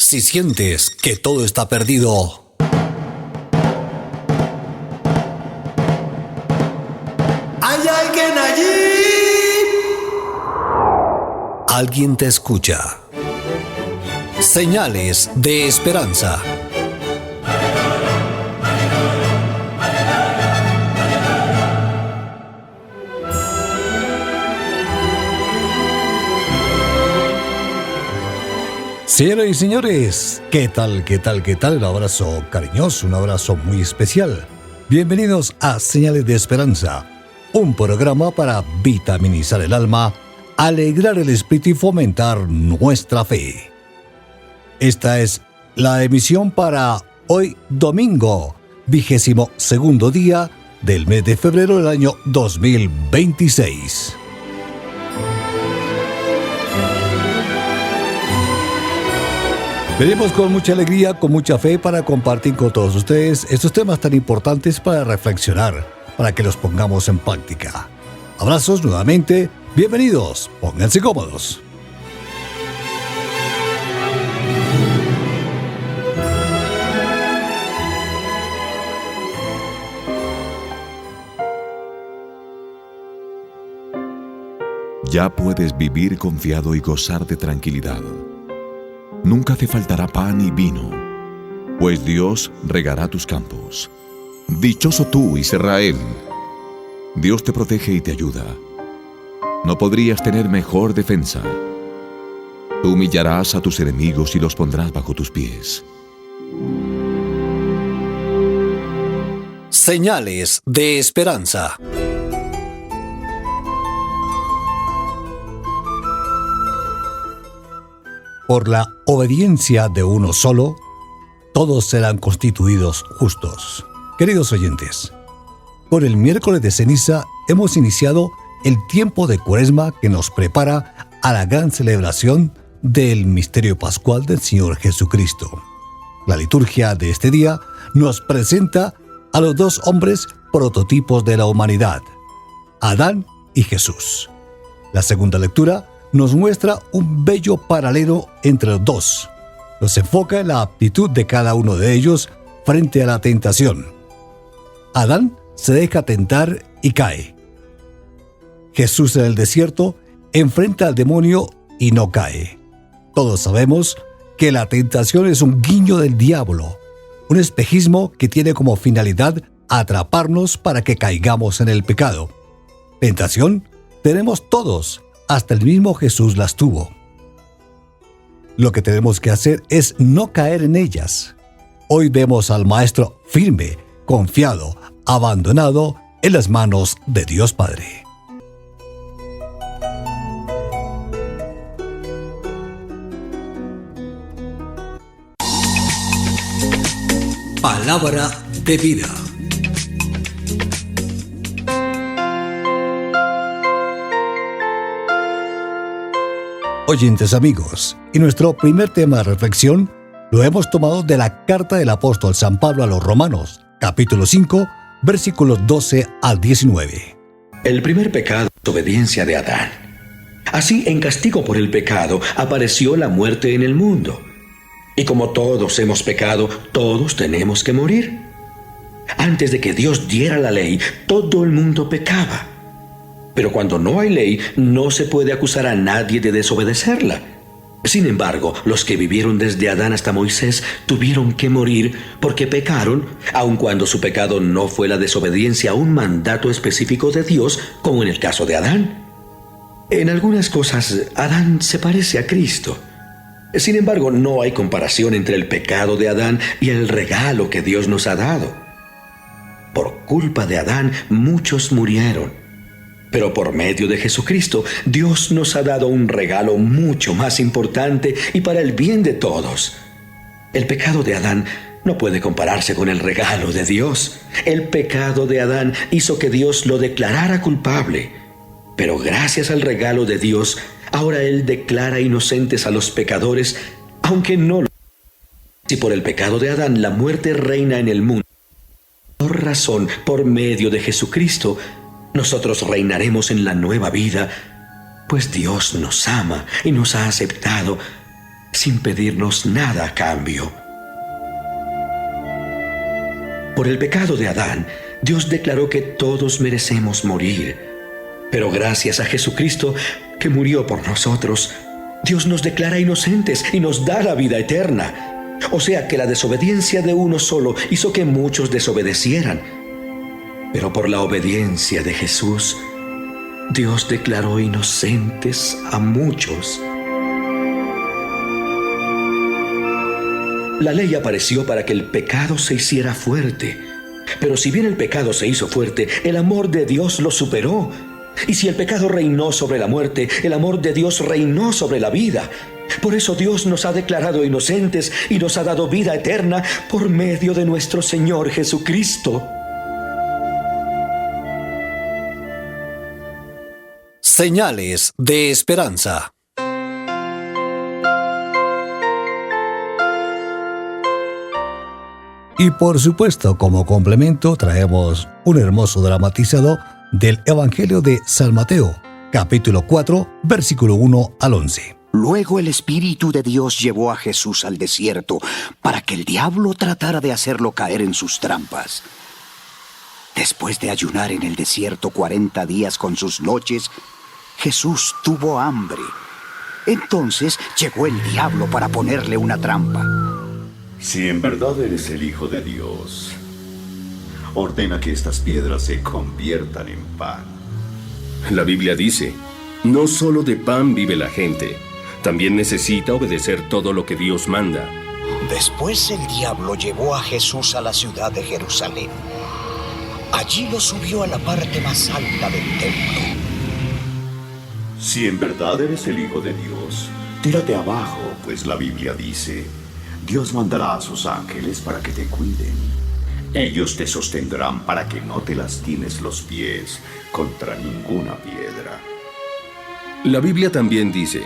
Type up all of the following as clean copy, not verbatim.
Si sientes que todo está perdido, ¿hay alguien allí? alguien te escucha. Señales de esperanza. Señoras y señores, ¿qué tal? Un abrazo cariñoso, un abrazo muy especial. Bienvenidos a Señales de Esperanza, un programa para vitaminizar el alma, alegrar el espíritu y fomentar nuestra fe. Esta es la emisión para hoy domingo, 22º día del mes de febrero del año 2026. Venimos con mucha alegría, con mucha fe para compartir con todos ustedes estos temas tan importantes para reflexionar, para que los pongamos en práctica. Abrazos nuevamente, bienvenidos, pónganse cómodos. Ya puedes vivir confiado y gozar de tranquilidad. Nunca te faltará pan y vino, pues Dios regará tus campos. Dichoso tú, Israel. Dios te protege y te ayuda. No podrías tener mejor defensa. Tú humillarás a tus enemigos y los pondrás bajo tus pies. Señales de esperanza. Por la obediencia de uno solo, todos serán constituidos justos. Queridos oyentes, con el miércoles de ceniza hemos iniciado el tiempo de Cuaresma que nos prepara a la gran celebración del misterio pascual del Señor Jesucristo. La liturgia de este día nos presenta a los dos hombres prototipos de la humanidad, Adán y Jesús. La segunda lectura nos muestra un bello paralelo entre los dos. Nos enfoca en la aptitud de cada uno de ellos frente a la tentación. Adán se deja tentar y cae. Jesús en el desierto enfrenta al demonio y no cae. Todos sabemos que la tentación es un guiño del diablo, un espejismo que tiene como finalidad atraparnos para que caigamos en el pecado. Tentación tenemos todos. Hasta el mismo Jesús las tuvo. Lo que tenemos que hacer es no caer en ellas. Hoy vemos al Maestro firme, confiado, abandonado en las manos de Dios Padre. Palabra de vida. Oyentes amigos, y nuestro primer tema de reflexión lo hemos tomado de la carta del apóstol San Pablo a los Romanos, capítulo 5, versículos 12 al 19. El primer pecado es obediencia de Adán. Así, en castigo por el pecado, apareció la muerte en el mundo. Y como todos hemos pecado, todos tenemos que morir. Antes de que Dios diera la ley, todo el mundo pecaba. Pero cuando no hay ley, no se puede acusar a nadie de desobedecerla. Sin embargo, los que vivieron desde Adán hasta Moisés tuvieron que morir porque pecaron, aun cuando su pecado no fue la desobediencia a un mandato específico de Dios, como en el caso de Adán. En algunas cosas, Adán se parece a Cristo. Sin embargo, no hay comparación entre el pecado de Adán y el regalo que Dios nos ha dado. Por culpa de Adán, muchos murieron. Pero por medio de Jesucristo, Dios nos ha dado un regalo mucho más importante y para el bien de todos. El pecado de Adán no puede compararse con el regalo de Dios. El pecado de Adán hizo que Dios lo declarara culpable. Pero gracias al regalo de Dios, ahora Él declara inocentes a los pecadores, aunque no lo... Si por el pecado de Adán la muerte reina en el mundo, por razón, por medio de Jesucristo, nosotros reinaremos en la nueva vida, pues Dios nos ama y nos ha aceptado sin pedirnos nada a cambio. Por el pecado de Adán, Dios declaró que todos merecemos morir. Pero gracias a Jesucristo, que murió por nosotros, Dios nos declara inocentes y nos da la vida eterna. O sea que la desobediencia de uno solo hizo que muchos desobedecieran. Pero por la obediencia de Jesús, Dios declaró inocentes a muchos. La ley apareció para que el pecado se hiciera fuerte. Pero si bien el pecado se hizo fuerte, el amor de Dios lo superó. Y si el pecado reinó sobre la muerte, el amor de Dios reinó sobre la vida. Por eso Dios nos ha declarado inocentes y nos ha dado vida eterna por medio de nuestro Señor Jesucristo. Señales de esperanza. Y por supuesto, como complemento, traemos un hermoso dramatizado del Evangelio de San Mateo, capítulo 4, versículo 1 al 11. Luego el Espíritu de Dios llevó a Jesús al desierto para que el diablo tratara de hacerlo caer en sus trampas. Después de ayunar en el desierto 40 días con sus noches, Jesús tuvo hambre. Entonces llegó el diablo para ponerle una trampa. Si en verdad eres el Hijo de Dios, ordena que estas piedras se conviertan en pan. La Biblia dice, no solo de pan vive la gente, también necesita obedecer todo lo que Dios manda. Después el diablo llevó a Jesús a la ciudad de Jerusalén. Allí lo subió a la parte más alta del templo. Si en verdad eres el Hijo de Dios, tírate abajo, pues la Biblia dice, Dios mandará a sus ángeles para que te cuiden. Ellos te sostendrán para que no te lastimes los pies contra ninguna piedra. La Biblia también dice,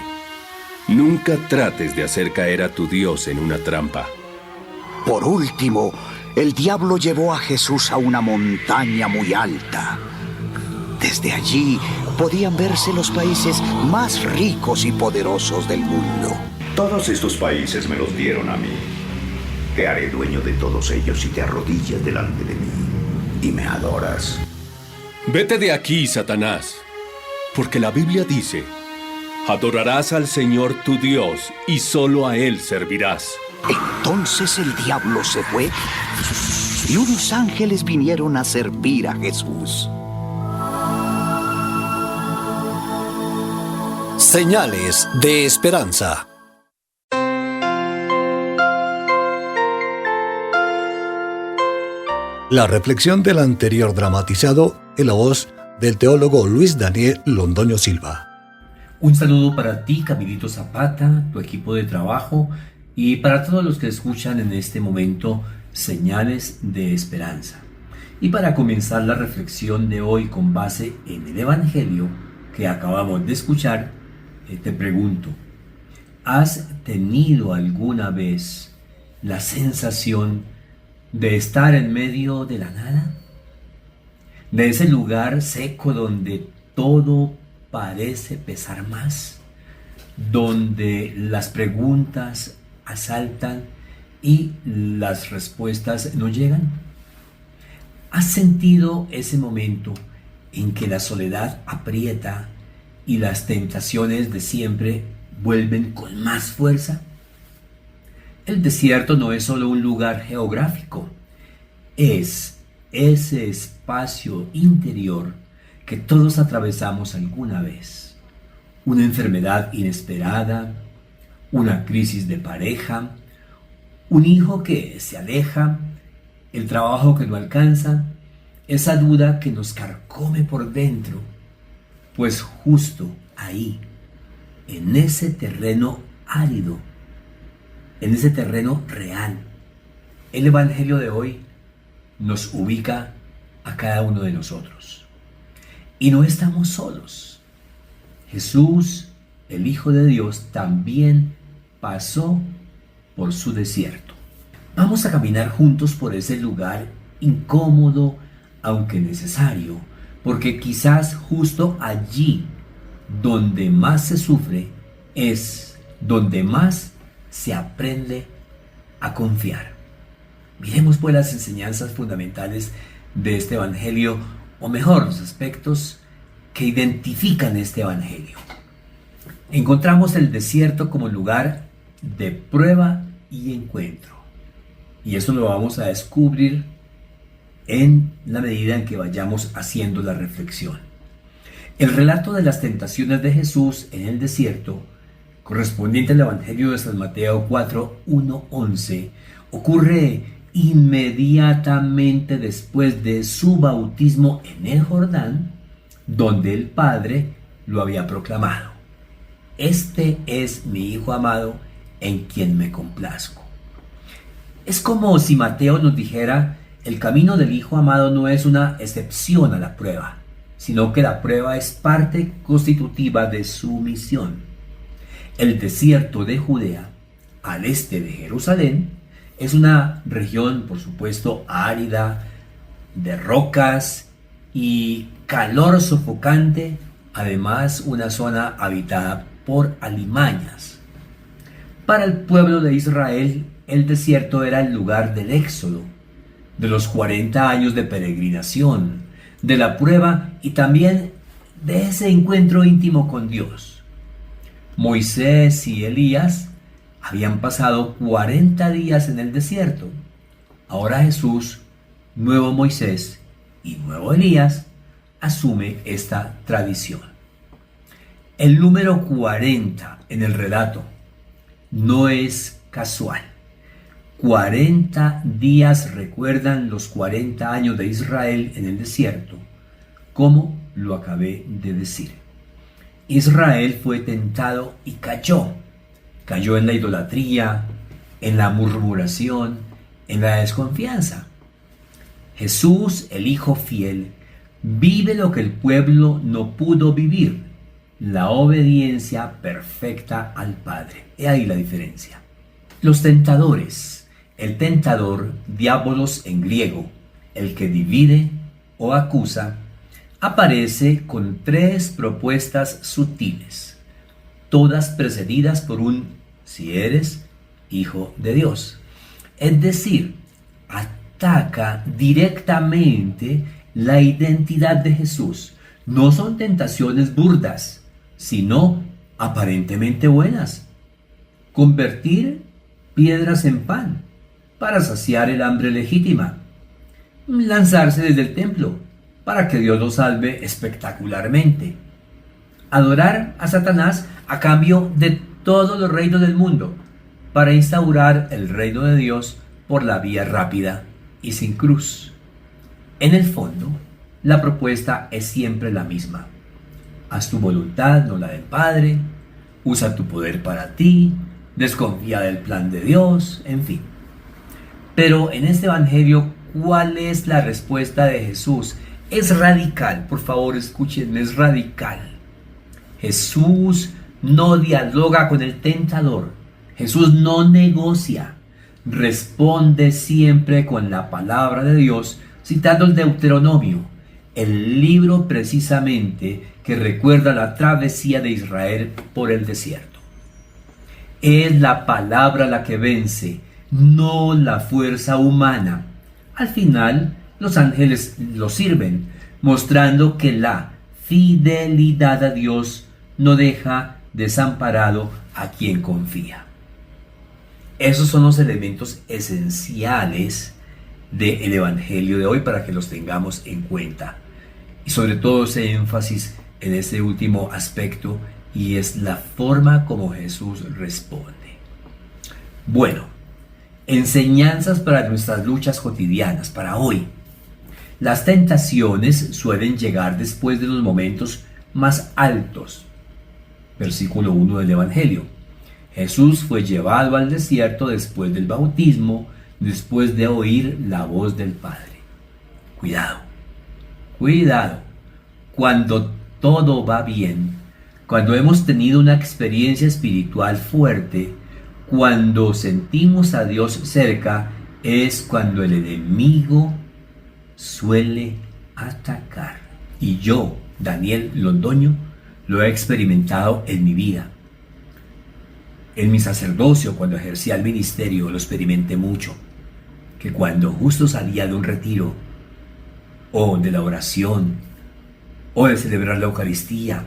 nunca trates de hacer caer a tu Dios en una trampa. Por último, el diablo llevó a Jesús a una montaña muy alta. Desde allí podían verse los países más ricos y poderosos del mundo. Todos estos países me los dieron a mí. Te haré dueño de todos ellos si te arrodillas delante de mí y me adoras. Vete de aquí, Satanás, porque la Biblia dice, adorarás al Señor tu Dios y solo a Él servirás. Entonces el diablo se fue y unos ángeles vinieron a servir a Jesús. Señales de esperanza. La reflexión del anterior dramatizado en la voz del teólogo Luis Daniel Londoño Silva. Un saludo para ti, Camilito Zapata, tu equipo de trabajo y para todos los que escuchan en este momento Señales de Esperanza. Y para comenzar la reflexión de hoy con base en el Evangelio que acabamos de escuchar, te pregunto, ¿has tenido alguna vez la sensación de estar en medio de la nada? De ese lugar seco donde todo parece pesar más, donde las preguntas asaltan y las respuestas no llegan. ¿Has sentido ese momento en que la soledad aprieta y las tentaciones de siempre vuelven con más fuerza? El desierto no es solo un lugar geográfico, es ese espacio interior que todos atravesamos alguna vez. Una enfermedad inesperada, una crisis de pareja, un hijo que se aleja, el trabajo que no alcanza, esa duda que nos carcome por dentro. Pues justo ahí, en ese terreno árido, en ese terreno real, el Evangelio de hoy nos ubica a cada uno de nosotros. Y no estamos solos. Jesús, el Hijo de Dios, también pasó por su desierto. Vamos a caminar juntos por ese lugar incómodo, aunque necesario, porque quizás justo allí donde más se sufre es donde más se aprende a confiar. Miremos pues las enseñanzas fundamentales de este Evangelio, o mejor, los aspectos que identifican este Evangelio. Encontramos el desierto como lugar de prueba y encuentro. Y eso lo vamos a descubrir en la medida en que vayamos haciendo la reflexión. El relato de las tentaciones de Jesús en el desierto, correspondiente al Evangelio de San Mateo 4, 1, 11, ocurre inmediatamente después de su bautismo en el Jordán, donde el Padre lo había proclamado: este es mi Hijo amado, en quien me complazco. Es como si Mateo nos dijera: el camino del Hijo amado no es una excepción a la prueba, sino que la prueba es parte constitutiva de su misión. El desierto de Judea, al este de Jerusalén, es una región, por supuesto, árida, de rocas y calor sofocante, además una zona habitada por alimañas. Para el pueblo de Israel, el desierto era el lugar del éxodo, de los 40 años de peregrinación, de la prueba y también de ese encuentro íntimo con Dios. Moisés y Elías habían pasado 40 días en el desierto. Ahora Jesús, nuevo Moisés y nuevo Elías, asume esta tradición. El número 40 en el relato no es casual. 40 días recuerdan los 40 años de Israel en el desierto, como lo acabé de decir. Israel fue tentado y cayó. Cayó en la idolatría, en la murmuración, en la desconfianza. Jesús, el Hijo fiel, vive lo que el pueblo no pudo vivir: la obediencia perfecta al Padre. He ahí la diferencia. Los tentadores. El tentador, diabolos en griego, el que divide o acusa, aparece con 3 propuestas sutiles, todas precedidas por un "si eres hijo de Dios". Es decir, ataca directamente la identidad de Jesús. No son tentaciones burdas, sino aparentemente buenas. Convertir piedras en pan para saciar el hambre legítima. Lanzarse desde el templo para que Dios lo salve espectacularmente. Adorar a Satanás a cambio de todos los reinos del mundo para instaurar el reino de Dios por la vía rápida y sin cruz. En el fondo, la propuesta es siempre la misma. Haz tu voluntad, no la del Padre. Usa tu poder para ti. Desconfía del plan de Dios, en fin. Pero en este Evangelio, ¿cuál es la respuesta de Jesús? Es radical, por favor escúchenme, es radical. Jesús no dialoga con el tentador. Jesús no negocia. Responde siempre con la palabra de Dios, citando el Deuteronomio, el libro precisamente que recuerda la travesía de Israel por el desierto. Es la palabra la que vence, no la fuerza humana. Al final, los ángeles lo sirven, mostrando que la fidelidad a Dios no deja desamparado a quien confía. Esos son los elementos esenciales del Evangelio de hoy para que los tengamos en cuenta. Y sobre todo ese énfasis en ese último aspecto, y es la forma como Jesús responde. Bueno, enseñanzas para nuestras luchas cotidianas, para hoy. Las tentaciones suelen llegar después de los momentos más altos. Versículo 1 del Evangelio. Jesús fue llevado al desierto después del bautismo, después de oír la voz del Padre. Cuidado, cuidado. Cuando todo va bien, cuando hemos tenido una experiencia espiritual fuerte, cuando sentimos a Dios cerca, es cuando el enemigo suele atacar. Y yo, Daniel Londoño, lo he experimentado en mi vida. En mi sacerdocio, cuando ejercía el ministerio, lo experimenté mucho, que cuando justo salía de un retiro, o de la oración, o de celebrar la Eucaristía,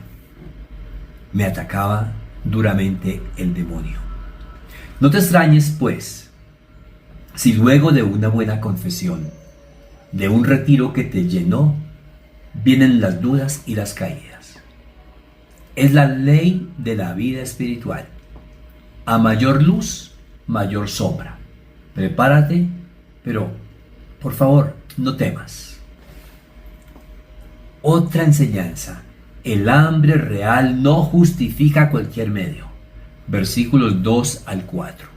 me atacaba duramente el demonio. No te extrañes, pues, si luego de una buena confesión, de un retiro que te llenó, vienen las dudas y las caídas. Es la ley de la vida espiritual. A mayor luz, mayor sombra. Prepárate, pero por favor, no temas. Otra enseñanza. El hambre real no justifica cualquier medio. Versículos 2 al 4.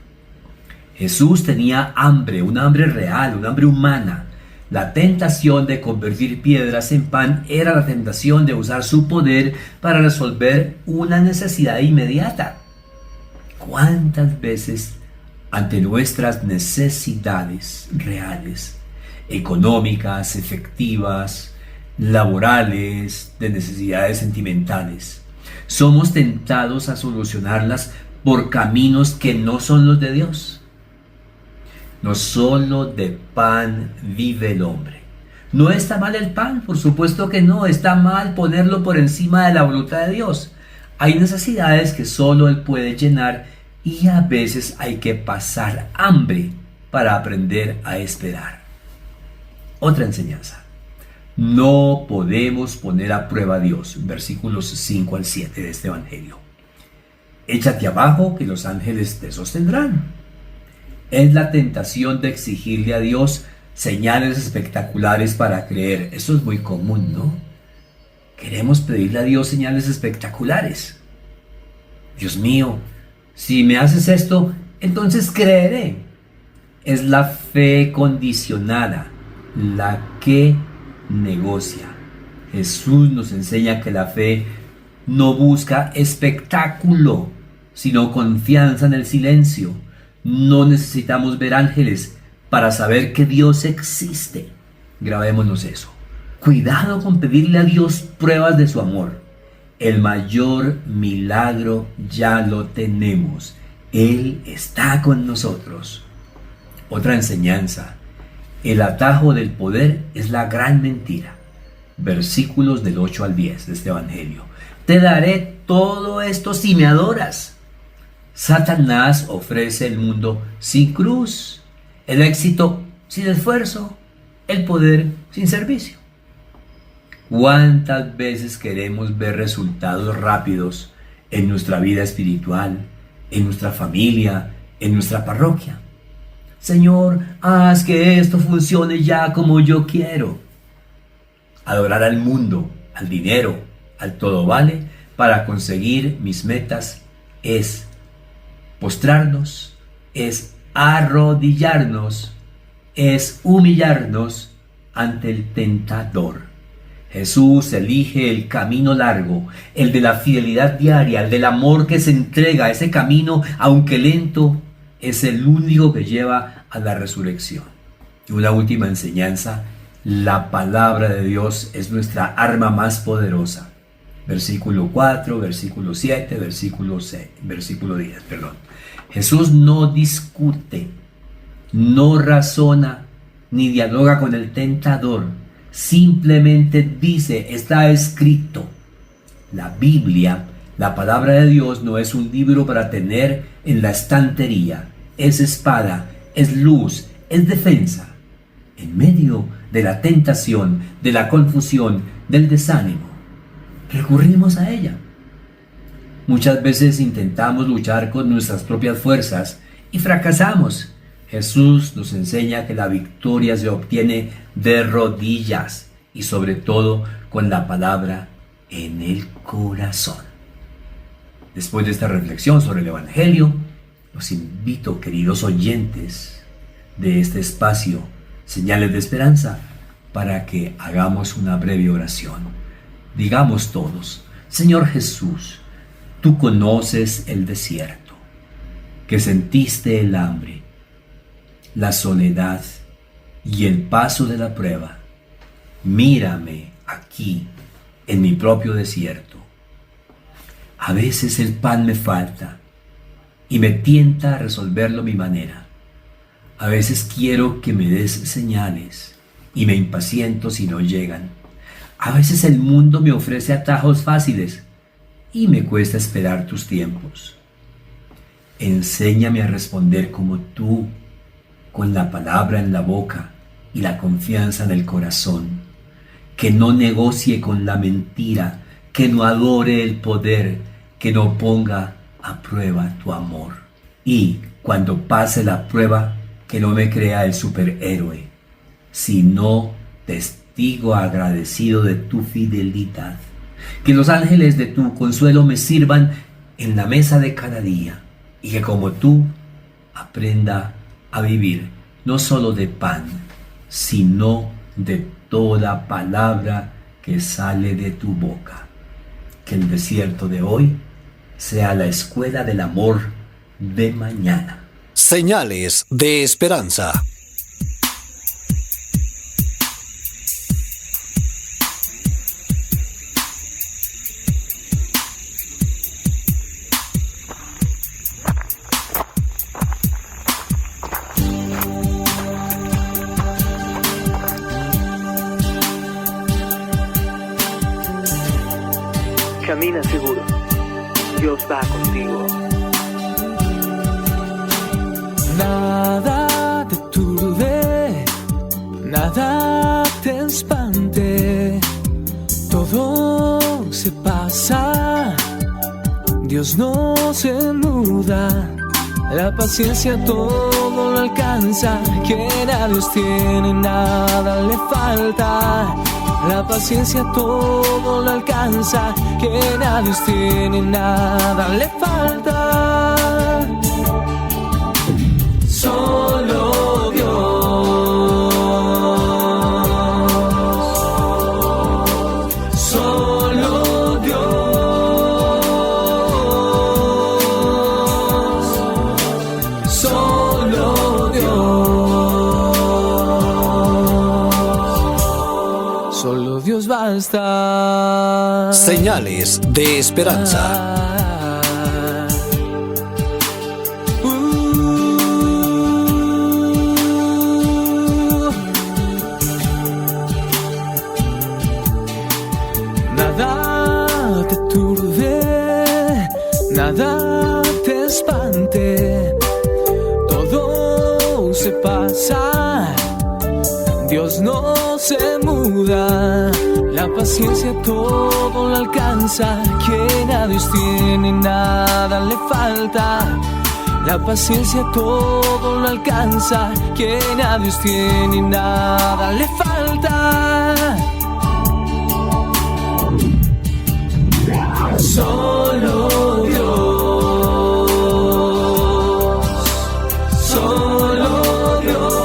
Jesús tenía hambre, un hambre real, un hambre humana. La tentación de convertir piedras en pan era la tentación de usar su poder para resolver una necesidad inmediata. ¿Cuántas veces ante nuestras necesidades reales, económicas, efectivas, laborales, de necesidades sentimentales, somos tentados a solucionarlas por caminos que no son los de Dios? No solo de pan vive el hombre. ¿No está mal el pan? Por supuesto que no. Está mal ponerlo por encima de la voluntad de Dios. Hay necesidades que solo Él puede llenar y a veces hay que pasar hambre para aprender a esperar. Otra enseñanza. No podemos poner a prueba a Dios. Versículos 5 al 7 de este Evangelio. Échate abajo que los ángeles te sostendrán. Es la tentación de exigirle a Dios señales espectaculares para creer. Eso es muy común, ¿no? Queremos pedirle a Dios señales espectaculares. Dios mío, si me haces esto, entonces creeré. Es la fe condicionada, la que negocia. Jesús nos enseña que la fe no busca espectáculo, sino confianza en el silencio. No necesitamos ver ángeles para saber que Dios existe. Grabémonos eso. Cuidado con pedirle a Dios pruebas de su amor. El mayor milagro ya lo tenemos. Él está con nosotros. Otra enseñanza. El atajo del poder es la gran mentira. Versículos del 8 al 10 de este Evangelio. Te daré todo esto si me adoras. Satanás ofrece el mundo sin cruz, el éxito sin esfuerzo, el poder sin servicio. ¿Cuántas veces queremos ver resultados rápidos en nuestra vida espiritual, en nuestra familia, en nuestra parroquia? Señor, haz que esto funcione ya como yo quiero. Adorar al mundo, al dinero, al todo vale para conseguir mis metas es postrarnos, es arrodillarnos, es humillarnos ante el tentador. Jesús elige el camino largo, el de la fidelidad diaria, el del amor que se entrega. Ese camino, aunque lento, es el único que lleva a la resurrección. Y una última enseñanza, la palabra de Dios es nuestra arma más poderosa. Versículo 4, versículo 7, versículo 10, Jesús no discute, no razona, ni dialoga con el tentador. Simplemente dice, está escrito. La Biblia, la palabra de Dios, no es un libro para tener en la estantería. Es espada, es luz, es defensa. En medio de la tentación, de la confusión, del desánimo, recurrimos a ella. Muchas veces intentamos luchar con nuestras propias fuerzas y fracasamos. Jesús nos enseña que la victoria se obtiene de rodillas y sobre todo con la palabra en el corazón. Después de esta reflexión sobre el Evangelio, los invito, queridos oyentes de este espacio, Señales de Esperanza, para que hagamos una breve oración. Digamos todos, Señor Jesús, tú conoces el desierto, que sentiste el hambre, la soledad y el paso de la prueba. Mírame aquí, en mi propio desierto. A veces el pan me falta, y me tienta a resolverlo a mi manera. A veces quiero que me des señales y me impaciento si no llegan. A veces el mundo me ofrece atajos fáciles y me cuesta esperar tus tiempos. Enséñame a responder como tú, con la palabra en la boca y la confianza en el corazón. Que no negocie con la mentira, que no adore el poder, que no ponga a prueba tu amor. Y cuando pase la prueba, que no me crea el superhéroe, sino testigo agradecido de tu fidelidad. Que los ángeles de tu consuelo me sirvan en la mesa de cada día, y que como tú aprenda a vivir no solo de pan, sino de toda palabra que sale de tu boca. Que el desierto de hoy sea la escuela del amor de mañana. Señales de esperanza. Camina seguro, Dios va contigo. Nada te turbe, nada te espante, todo se pasa, Dios no se muda, la paciencia todo lo alcanza, quien a Dios tiene nada le falta. La paciencia todo lo alcanza, quien a Dios tiene nada le falta. Solo Dios, solo Dios, solo Dios, solo Dios basta. Señales de esperanza. Nada te turbe, nada te espante, todo se pasa, Dios no se muda, la paciencia todo lo alcanza, quien a Dios tiene nada le falta. La paciencia todo lo alcanza, quien a Dios tiene nada le falta. Solo Dios, solo Dios,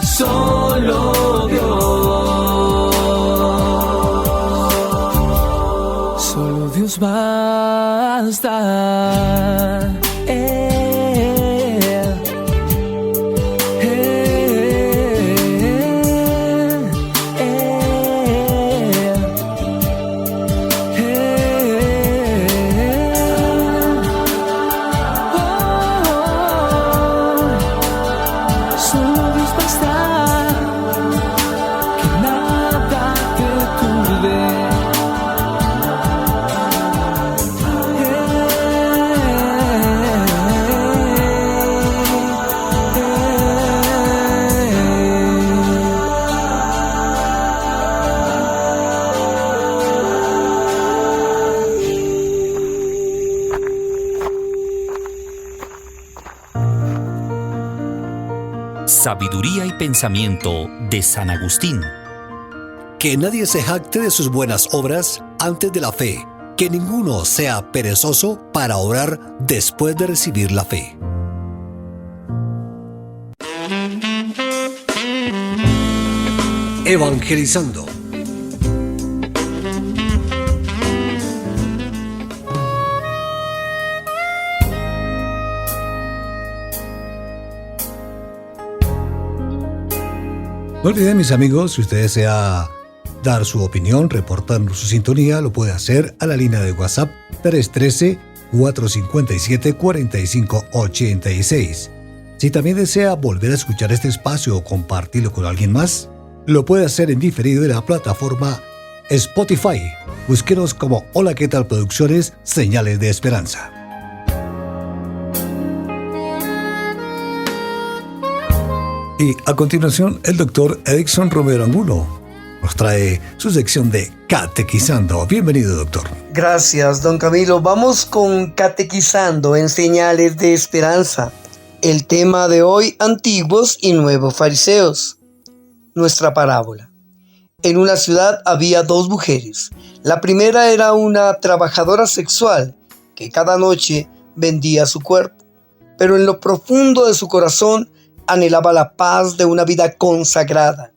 solo Dios, solo Dios basta. Sabiduría y pensamiento de San Agustín. Que nadie se jacte de sus buenas obras antes de la fe, que ninguno sea perezoso para orar después de recibir la fe. Evangelizando. No olviden, mis amigos, si usted desea dar su opinión, reportarnos su sintonía, lo puede hacer a la línea de WhatsApp 313-457-4586. Si también desea volver a escuchar este espacio o compartirlo con alguien más, lo puede hacer en diferido en la plataforma Spotify. Búsquenos como Hola, ¿qué tal? Producciones, Señales de Esperanza. Y a continuación, el doctor Edison Romero Angulo nos trae su sección de Catequizando. Bienvenido, doctor. Gracias, don Camilo. Vamos con Catequizando en Señales de Esperanza. El tema de hoy, antiguos y nuevos fariseos. Nuestra parábola. En una ciudad había dos mujeres. La primera era una trabajadora sexual que cada noche vendía su cuerpo, pero en lo profundo de su corazón anhelaba la paz de una vida consagrada.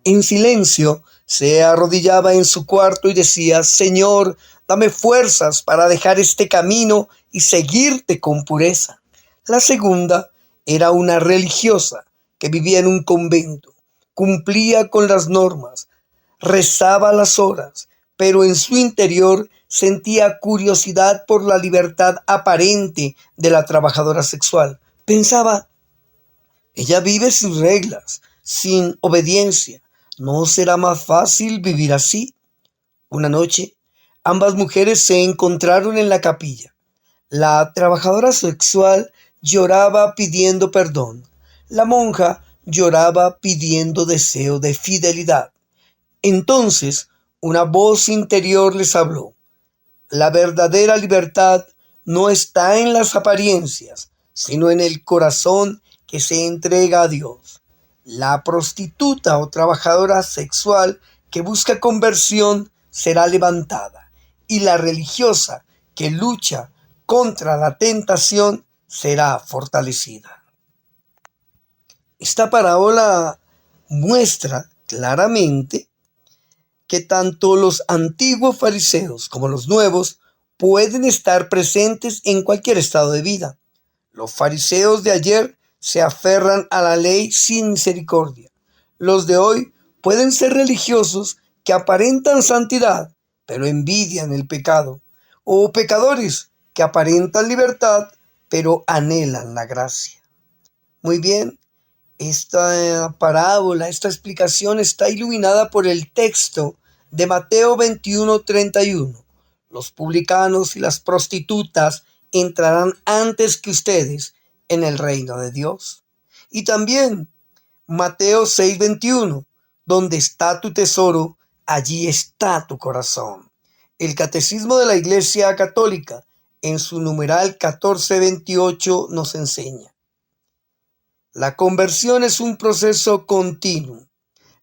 En silencio se arrodillaba en su cuarto y decía: Señor, dame fuerzas para dejar este camino y seguirte con pureza. La segunda era una religiosa que vivía en un convento, cumplía con las normas, rezaba las horas, pero en su interior sentía curiosidad por la libertad aparente de la trabajadora sexual. Pensaba: ella vive sin reglas, sin obediencia. ¿No será más fácil vivir así? Una noche, ambas mujeres se encontraron en la capilla. La trabajadora sexual lloraba pidiendo perdón. La monja lloraba pidiendo deseo de fidelidad. Entonces, una voz interior les habló: la verdadera libertad no está en las apariencias, sino en el corazón que se entrega a Dios. La prostituta o trabajadora sexual que busca conversión será levantada, y la religiosa que lucha contra la tentación será fortalecida. Esta parábola muestra claramente que tanto los antiguos fariseos como los nuevos pueden estar presentes en cualquier estado de vida. Los fariseos de ayer se aferran a la ley sin misericordia. Los de hoy pueden ser religiosos que aparentan santidad, pero envidian el pecado, o pecadores que aparentan libertad, pero anhelan la gracia. Muy bien, esta parábola, esta explicación está iluminada por el texto de Mateo 21:31. Los publicanos y las prostitutas entrarán antes que ustedes en el reino de Dios. Y también Mateo 6:21, donde está tu tesoro, allí está tu corazón. El Catecismo de la Iglesia Católica, en su numeral 1428, nos enseña: la conversión es un proceso continuo.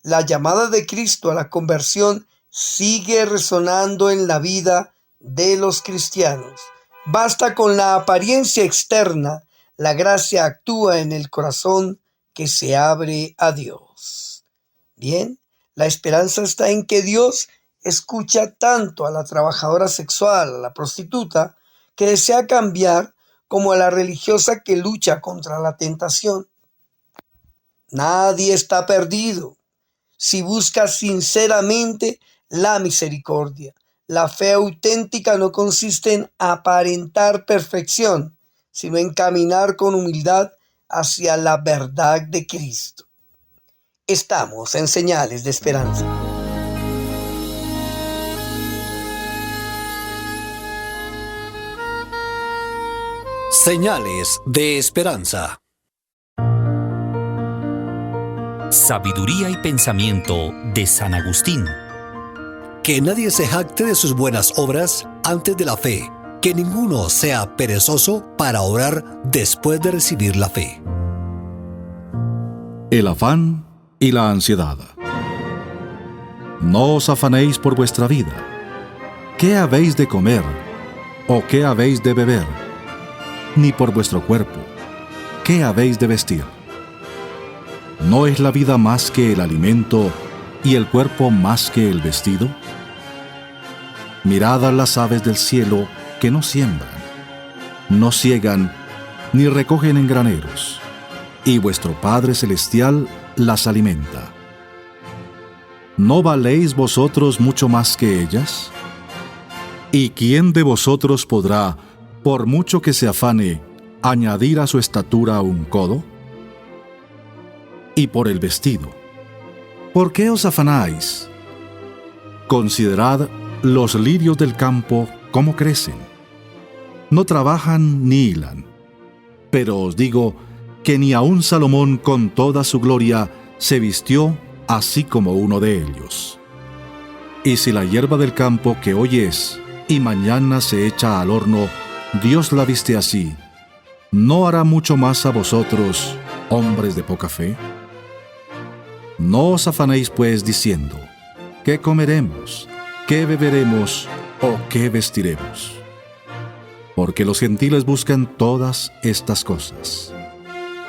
La llamada de Cristo a la conversión sigue resonando en la vida de los cristianos. Basta con la apariencia externa. La gracia actúa en el corazón que se abre a Dios. Bien, la esperanza está en que Dios escucha tanto a la trabajadora sexual, a la prostituta, que desea cambiar, como a la religiosa que lucha contra la tentación. Nadie está perdido si busca sinceramente la misericordia. La fe auténtica no consiste en aparentar perfección, sino en caminar con humildad hacia la verdad de Cristo. Estamos en Señales de Esperanza. Señales de Esperanza. Sabiduría y pensamiento de San Agustín. Que nadie se jacte de sus buenas obras antes de la fe. Que ninguno sea perezoso para orar después de recibir la fe. El afán y la ansiedad. No os afanéis por vuestra vida. ¿Qué habéis de comer? ¿O qué habéis de beber? Ni por vuestro cuerpo. ¿Qué habéis de vestir? ¿No es la vida más que el alimento y el cuerpo más que el vestido? Mirad a las aves del cielo, que no siembran, no siegan, ni recogen en graneros, y vuestro Padre Celestial las alimenta. ¿no valéis vosotros mucho más que ellas? ¿Y quién de vosotros podrá, por mucho que se afane, añadir a su estatura un codo? Y por el vestido, ¿por qué os afanáis? Considerad los lirios del campo cómo crecen. No trabajan ni hilan. Pero os digo que ni aun Salomón con toda su gloria se vistió así como uno de ellos. Y si la hierba del campo que hoy es y mañana se echa al horno, Dios la viste así, ¿no hará mucho más a vosotros, hombres de poca fe? No os afanéis pues diciendo, ¿qué comeremos? ¿Qué beberemos? ¿O qué vestiremos? Porque los gentiles buscan todas estas cosas.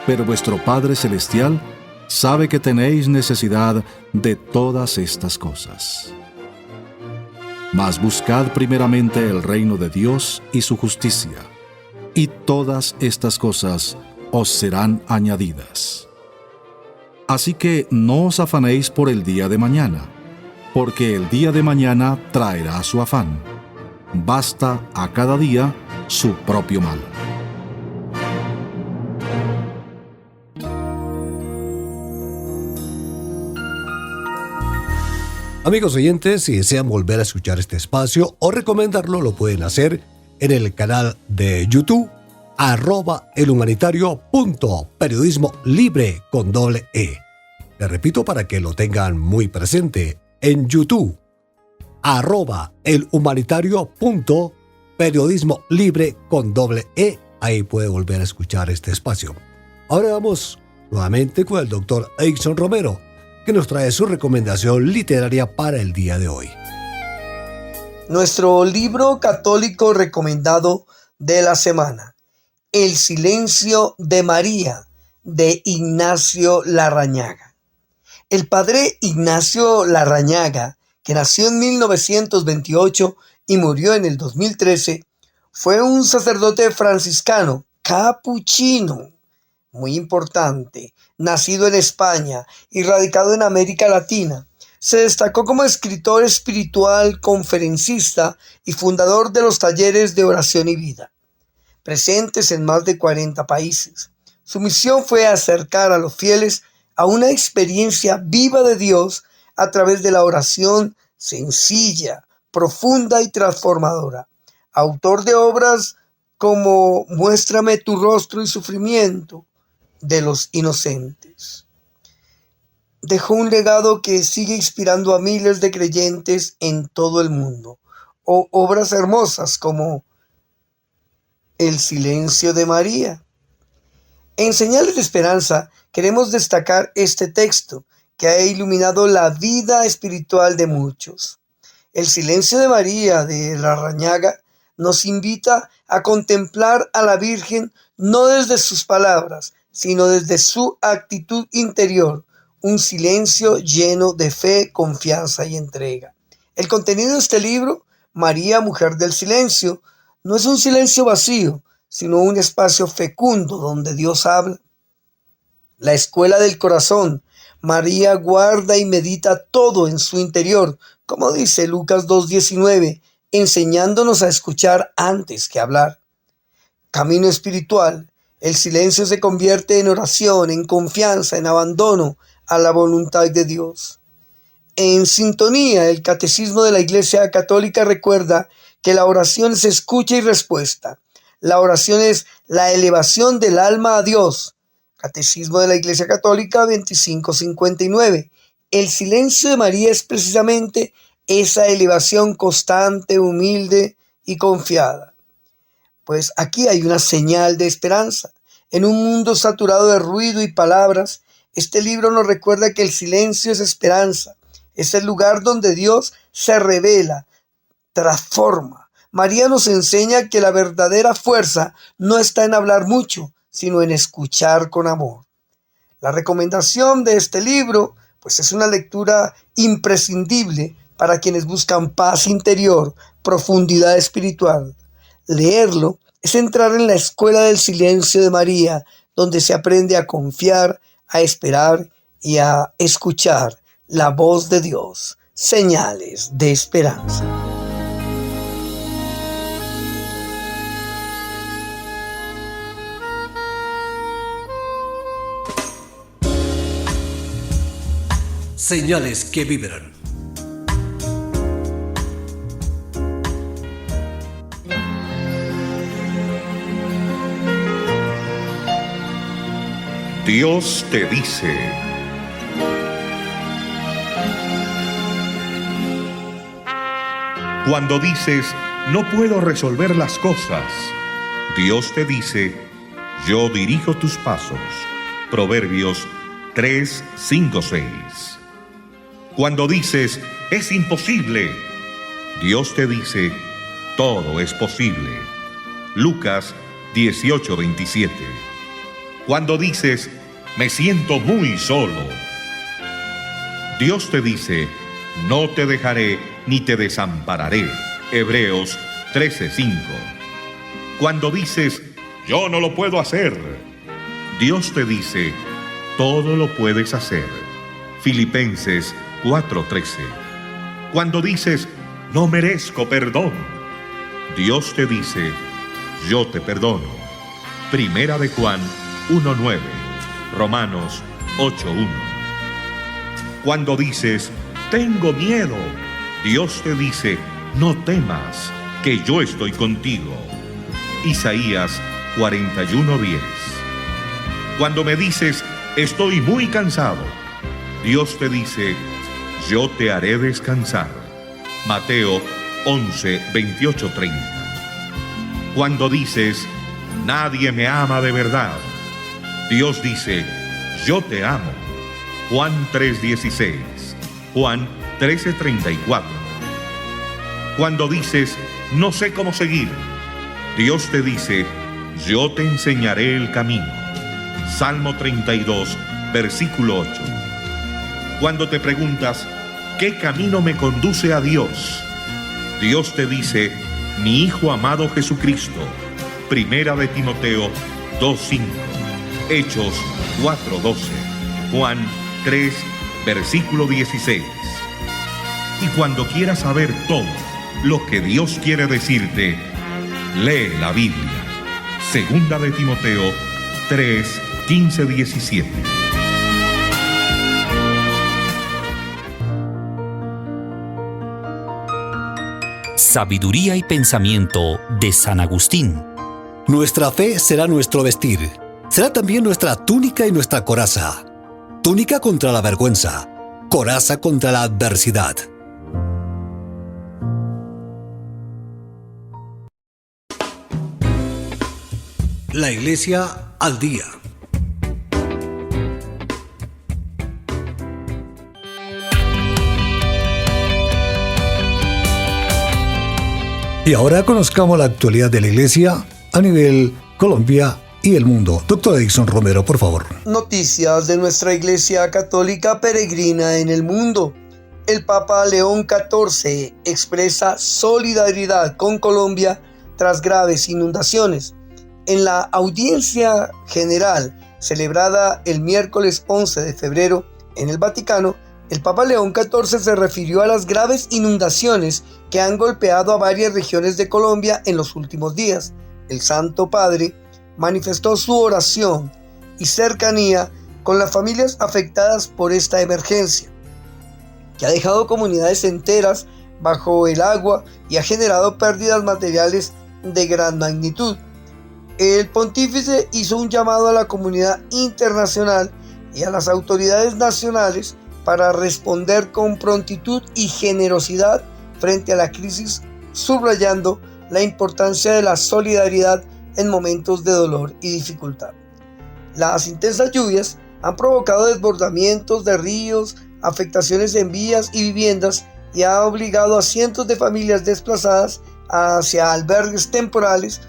Pero vuestro Padre Celestial sabe que tenéis necesidad de todas estas cosas. Mas buscad primeramente el reino de Dios y su justicia, y todas estas cosas os serán añadidas. Así que no os afanéis por el día de mañana, porque el día de mañana traerá su afán. Basta a cada día su propio mal. Amigos oyentes, si desean volver a escuchar este espacio o recomendarlo, lo pueden hacer en el canal de YouTube @elhumanitario.periodismo libre con doble E. Le repito para que lo tengan muy presente, en YouTube @elhumanitario.periodismo libre con doble E. Ahí puede volver a escuchar este espacio. Ahora vamos nuevamente con el doctor Eichson Romero, que nos trae su recomendación literaria para el día de hoy. Nuestro libro católico recomendado de la semana, El silencio de María, de Ignacio Larrañaga. El padre Ignacio Larrañaga, que nació en 1928 y murió en el 2013, fue un sacerdote franciscano, capuchino, muy importante, nacido en España y radicado en América Latina. Se destacó como escritor espiritual, conferencista y fundador de los talleres de oración y vida, presentes en más de 40 países. Su misión fue acercar a los fieles a una experiencia viva de Dios a través de la oración sencilla, profunda y transformadora. Autor de obras como Muéstrame tu rostro y sufrimiento de los inocentes. Dejó un legado que sigue inspirando a miles de creyentes en todo el mundo. O obras hermosas como El silencio de María. En Señales de Esperanza queremos destacar este texto que ha iluminado la vida espiritual de muchos. El silencio de María de Larrañaga nos invita a contemplar a la Virgen no desde sus palabras, sino desde su actitud interior, un silencio lleno de fe, confianza y entrega. El contenido de este libro, María, Mujer del Silencio, no es un silencio vacío, sino un espacio fecundo donde Dios habla. La escuela del corazón, María guarda y medita todo en su interior, como dice Lucas 2:19, enseñándonos a escuchar antes que hablar. Camino espiritual, el silencio se convierte en oración, en confianza, en abandono a la voluntad de Dios. En sintonía, el Catecismo de la Iglesia Católica recuerda que la oración es escucha y respuesta. La oración es la elevación del alma a Dios. Catecismo de la Iglesia Católica 2559. El silencio de María es precisamente esa elevación constante, humilde y confiada. Pues aquí hay una señal de esperanza. En un mundo saturado de ruido y palabras, este libro nos recuerda que el silencio es esperanza. Es el lugar donde Dios se revela, transforma. María nos enseña que la verdadera fuerza no está en hablar mucho, sino en escuchar con amor. La recomendación de este libro, pues es una lectura imprescindible para quienes buscan paz interior, profundidad espiritual. Leerlo es entrar en la escuela del silencio de María, donde se aprende a confiar, a esperar y a escuchar la voz de Dios, señales de esperanza. Señales que vibran. Dios te dice: cuando dices, no puedo resolver las cosas, Dios te dice, yo dirijo tus pasos. Proverbios 3, 5, 6. Cuando dices, es imposible, Dios te dice, todo es posible. Lucas 18, 27. Cuando dices, me siento muy solo, Dios te dice, no te dejaré ni te desampararé. Hebreos 13:5. Cuando dices, yo no lo puedo hacer, Dios te dice, todo lo puedes hacer. Filipenses 4:13. Cuando dices, no merezco perdón, Dios te dice, yo te perdono. Primera de Juan 1:9. Romanos 8:1. Cuando dices, tengo miedo, Dios te dice, no temas, que yo estoy contigo. Isaías 41:10. Cuando me dices, estoy muy cansado, Dios te dice, yo te haré descansar. Mateo 11:28-30. Cuando dices, nadie me ama de verdad, Dios dice, yo te amo. Juan 3:16. Juan 13:34. Cuando dices, no sé cómo seguir, Dios te dice, yo te enseñaré el camino. Salmo 32, versículo 8. Cuando te preguntas, ¿qué camino me conduce a Dios? Dios te dice, mi Hijo amado Jesucristo. Primera de Timoteo 2:5. Hechos 4:12. Juan 3, versículo 16. Y cuando quieras saber todo lo que Dios quiere decirte, lee la Biblia. Segunda de Timoteo 3, 15, 17. Sabiduría y pensamiento de San Agustín. Nuestra fe será nuestro vestir. Será también nuestra túnica y nuestra coraza. Túnica contra la vergüenza, coraza contra la adversidad. La Iglesia al día. Y ahora conozcamos la actualidad de la Iglesia a nivel Colombia y el mundo. Doctor Edison Romero, por favor. Noticias de nuestra Iglesia Católica peregrina en el mundo. El Papa León XIV expresa solidaridad con Colombia tras graves inundaciones. En la audiencia general celebrada el miércoles 11 de febrero en el Vaticano, el Papa León XIV se refirió a las graves inundaciones que han golpeado a varias regiones de Colombia en los últimos días. El Santo Padre manifestó su oración y cercanía con las familias afectadas por esta emergencia, que ha dejado comunidades enteras bajo el agua y ha generado pérdidas materiales de gran magnitud. El pontífice hizo un llamado a la comunidad internacional y a las autoridades nacionales para responder con prontitud y generosidad frente a la crisis, subrayando la importancia de la solidaridad en momentos de dolor y dificultad. Las intensas lluvias han provocado desbordamientos de ríos, afectaciones en vías y viviendas y ha obligado a cientos de familias desplazadas hacia albergues temporales.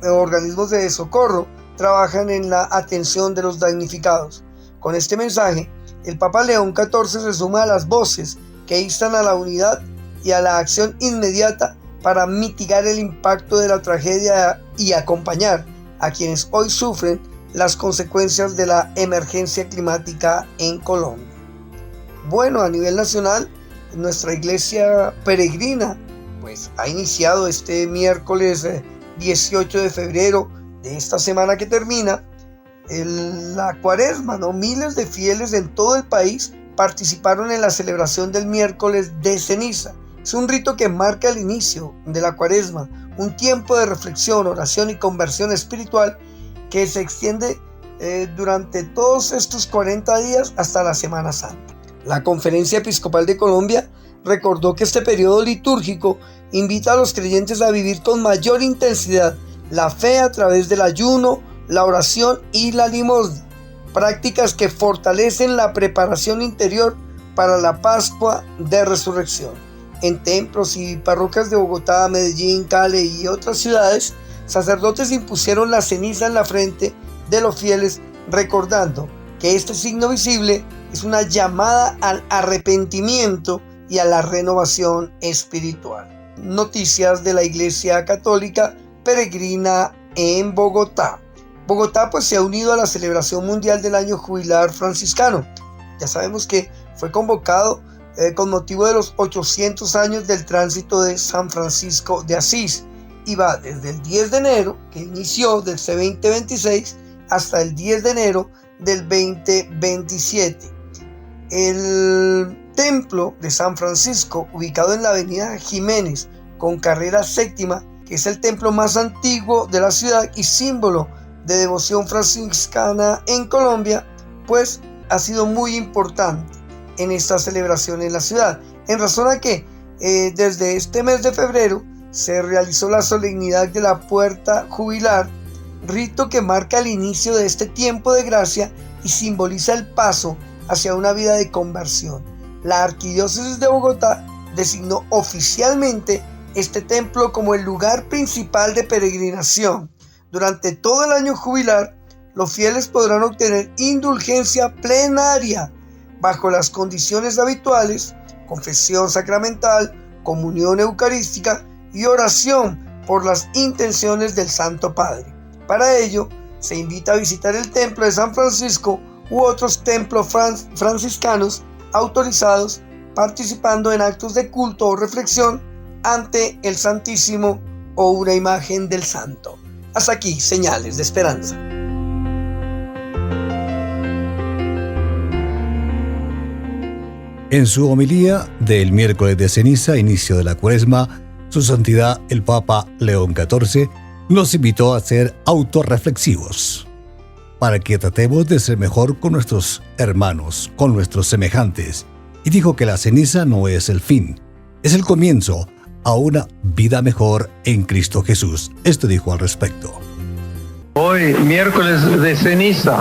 Organismos de socorro trabajan en la atención de los damnificados. Con este mensaje, el Papa León XIV se suma a las voces que instan a la unidad y a la acción inmediata para mitigar el impacto de la tragedia y acompañar a quienes hoy sufren las consecuencias de la emergencia climática en Colombia. Bueno, a nivel nacional, nuestra iglesia peregrina pues ha iniciado este miércoles 18 de febrero de esta semana que termina la cuaresma, ¿no? Miles de fieles en todo el país participaron en la celebración del miércoles de ceniza. Es un rito que marca el inicio de la cuaresma, un tiempo de reflexión, oración y conversión espiritual que se extiende durante todos estos 40 días hasta la Semana Santa. La Conferencia Episcopal de Colombia recordó que este periodo litúrgico invita a los creyentes a vivir con mayor intensidad la fe a través del ayuno, la oración y la limosna, prácticas que fortalecen la preparación interior para la Pascua de Resurrección. En templos y parroquias de Bogotá, Medellín, Cali y otras ciudades, sacerdotes impusieron la ceniza en la frente de los fieles, recordando que este signo visible es una llamada al arrepentimiento y a la renovación espiritual. Noticias de la Iglesia Católica Peregrina en Bogotá. Bogotá pues se ha unido a la celebración mundial del año jubilar franciscano. Ya sabemos que fue convocado con motivo de los 800 años del tránsito de San Francisco de Asís y va desde el 10 de enero, que inició del 2026, hasta el 10 de enero del 2027. El templo de San Francisco, ubicado en la avenida Jiménez con carrera séptima, que es el templo más antiguo de la ciudad y símbolo de devoción franciscana en Colombia, pues ha sido muy importante en esta celebración en la ciudad, en razón a que desde este mes de febrero se realizó la solemnidad de la puerta jubilar, rito que marca el inicio de este tiempo de gracia y simboliza el paso hacia una vida de conversión. La Arquidiócesis de Bogotá designó oficialmente este templo como el lugar principal de peregrinación. Durante todo el año jubilar, los fieles podrán obtener indulgencia plenaria bajo las condiciones habituales: confesión sacramental, comunión eucarística y oración por las intenciones del Santo Padre. Para ello, se invita a visitar el templo de San Francisco u otros templos franciscanos autorizados, participando en actos de culto o reflexión ante el Santísimo o una imagen del Santo. Hasta aquí, señales de esperanza. En su homilía del miércoles de ceniza, inicio de la cuaresma, Su Santidad el Papa León XIV nos invitó a ser autorreflexivos, para que tratemos de ser mejor con nuestros hermanos, con nuestros semejantes, y dijo que la ceniza no es el fin, es el comienzo a una vida mejor en Cristo Jesús. Esto dijo al respecto. Hoy, miércoles de ceniza,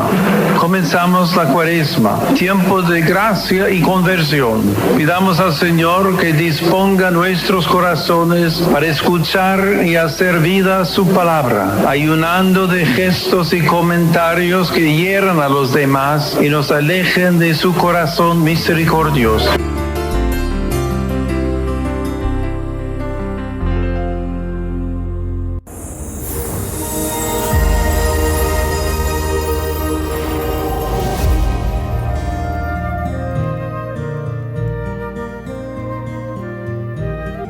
comenzamos la cuaresma, tiempo de gracia y conversión. Pidamos al Señor que disponga nuestros corazones para escuchar y hacer vida su palabra, ayunando de gestos y comentarios que hieran a los demás y nos alejen de su corazón misericordioso.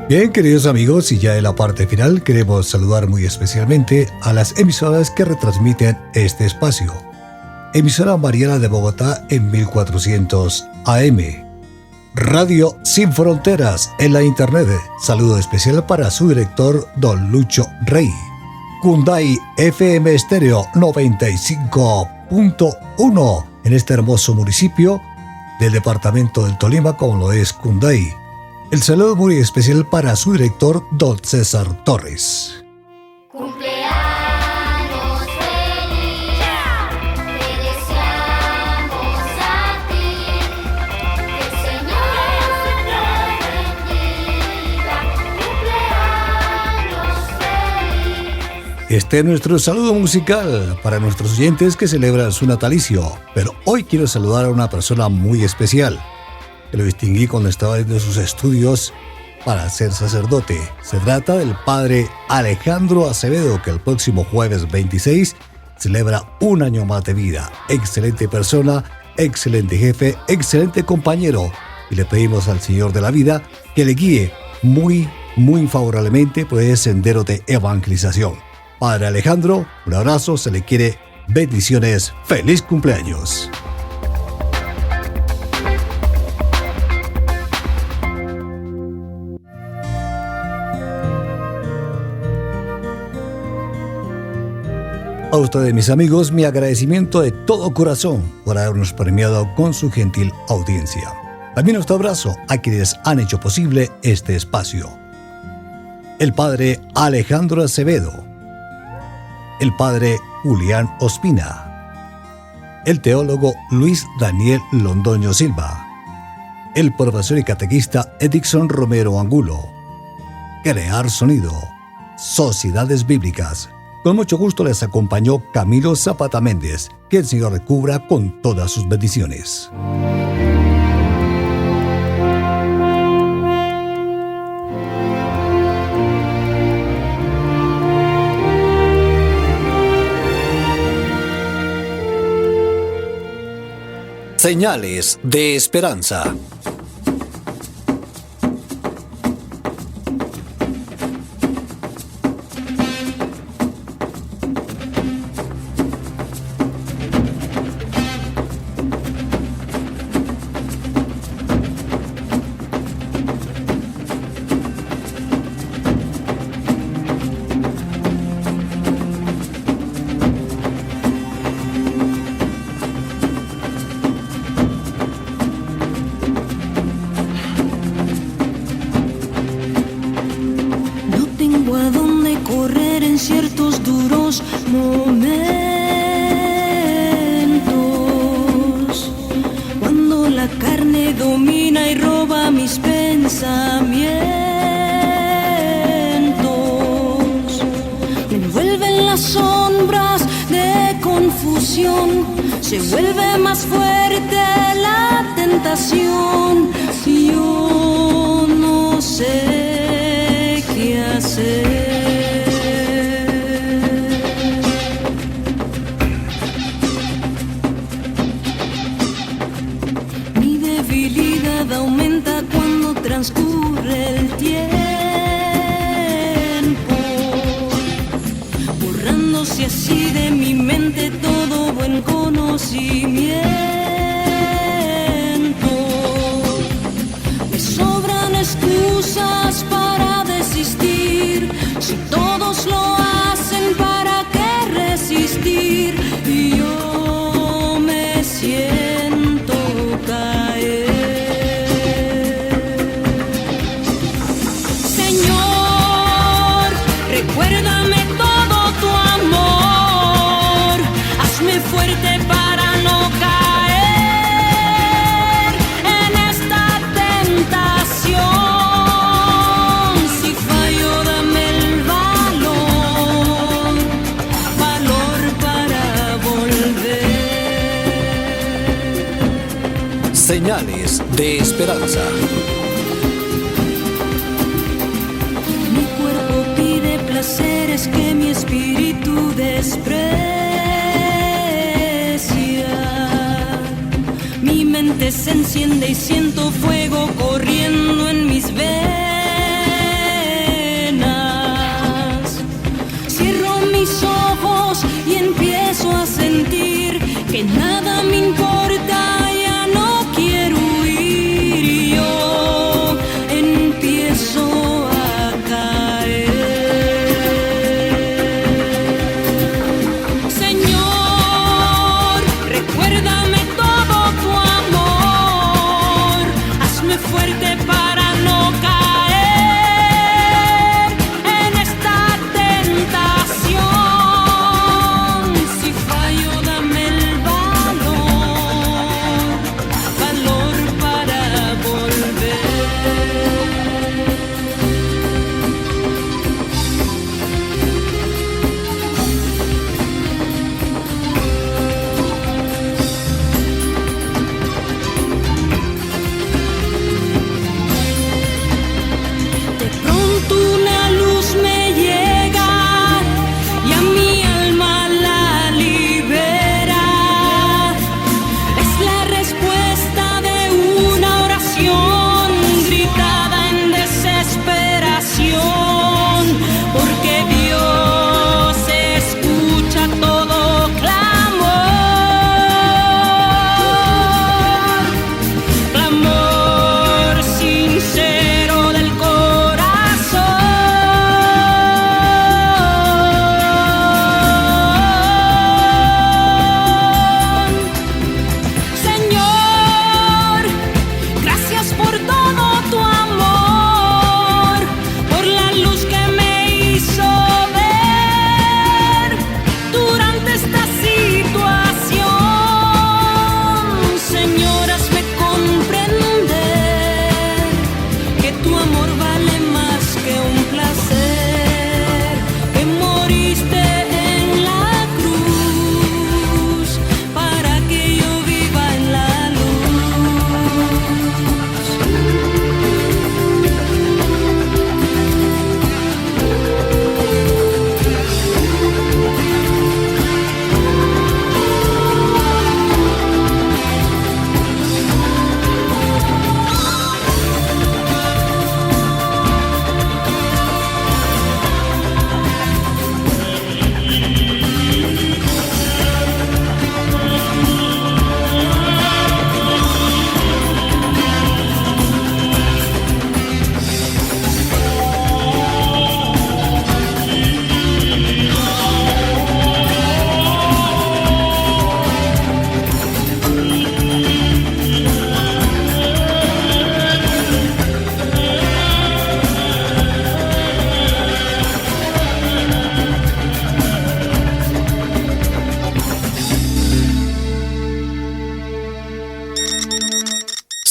Bien, queridos amigos, y ya en la parte final queremos saludar muy especialmente a las emisoras que retransmiten este espacio. Emisora Mariana de Bogotá en 1400 AM. Radio Sin Fronteras en la internet. Saludo especial para su director, don Lucho Rey. Cunday FM Estéreo 95.1 en este hermoso municipio del departamento del Tolima, como lo es Cunday. El saludo muy especial para su director, don César Torres. Cumpleaños feliz, te deseamos a ti, que el Señor te bendiga. Cumpleaños feliz. Este es nuestro saludo musical para nuestros oyentes que celebran su natalicio, pero hoy quiero saludar a una persona muy especial, que lo distinguí cuando estaba en sus estudios para ser sacerdote. Se trata del padre Alejandro Acevedo, que el próximo jueves 26 celebra un año más de vida. Excelente persona excelente jefe, excelente compañero. Y le pedimos al Señor de la vida que le guíe muy favorablemente por ese sendero de evangelización. Padre Alejandro, un abrazo, se le quiere, bendiciones, feliz cumpleaños. A ustedes, mis amigos, mi agradecimiento de todo corazón por habernos premiado con su gentil audiencia. También nuestro abrazo a quienes han hecho posible este espacio. El padre Alejandro Acevedo, el padre Julián Ospina, el teólogo Luis Daniel Londoño Silva, el profesor y catequista Edixon Romero Angulo, Crear Sonido, Sociedades Bíblicas. Con mucho gusto les acompañó Camilo Zapata Méndez. Que el Señor le cubra con todas sus bendiciones. Señales de esperanza. Se vuelve más fuerte la tentación y yo no sé qué hacer. Mi debilidad aumenta cuando transcurre el tiempo, borrándose así de mi mente todo buen conocimiento. Me sobran excusas para desistir. Si todos lo hacen, ¿para qué resistir? Y yo me siento caer. Señor, recuérdame todo tu amor. Hazme fuerte para no caer en esta tentación. Si fallo, dame el valor para volver. Señales de esperanza. Mi cuerpo pide placeres que mi espíritu desprecia. Mi mente se enciende y siento fuego corriendo en mis venas. Cierro mis ojos y empiezo a sentir que nada me importa, ya no quiero huir y yo empiezo a caer. Señor, recuérdame todo tu amor. Hazme fuerte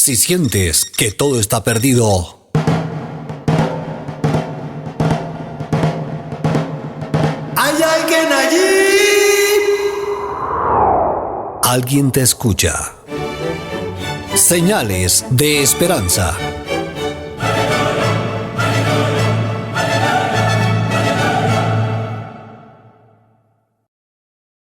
Si sientes que todo está perdido, ¿hay alguien allí? alguien te escucha. Señales de esperanza.